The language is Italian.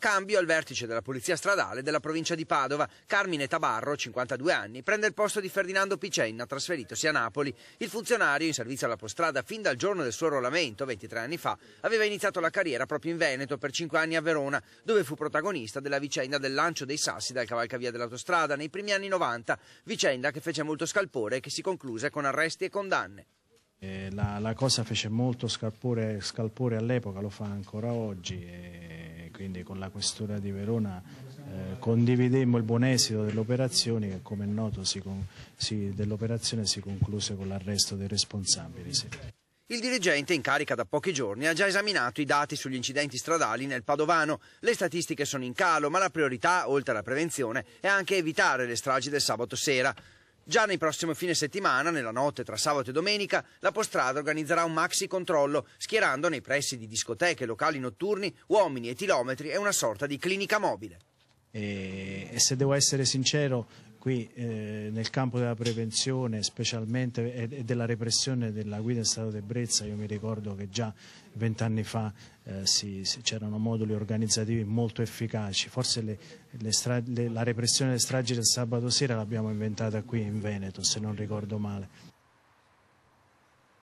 Cambio al vertice della Polizia Stradale della provincia di Padova. Carmine Tabarro, 52 anni, prende il posto di Ferdinando Picenna, trasferitosi a Napoli. Il funzionario, in servizio all'autostrada fin dal giorno del suo arruolamento, 23 anni fa, aveva iniziato la carriera proprio in Veneto per 5 anni a Verona, dove fu protagonista della vicenda del lancio dei sassi dal cavalcavia dell'autostrada nei primi anni 90, vicenda che fece molto scalpore e che si concluse con arresti e condanne. La cosa fece molto scalpore all'epoca, lo fa ancora oggi, e quindi con la questura di Verona condividemmo il buon esito dell'operazione, che come è noto dell'operazione si concluse con l'arresto dei responsabili. Sì. Il dirigente, in carica da pochi giorni, ha già esaminato i dati sugli incidenti stradali nel Padovano. Le statistiche sono in calo, ma la priorità, oltre alla prevenzione, è anche evitare le stragi del sabato sera. Già nei prossimi fine settimana, nella notte tra sabato e domenica, la Postrada organizzerà un maxi controllo, schierando nei pressi di discoteche e locali notturni uomini e tilometri e una sorta di clinica mobile. E se devo essere sincero, qui nel campo della prevenzione specialmente e della repressione della guida in stato di ebbrezza, io mi ricordo che già 20 anni fa c'erano moduli organizzativi molto efficaci. Forse la repressione delle stragi del sabato sera l'abbiamo inventata qui in Veneto, se non ricordo male.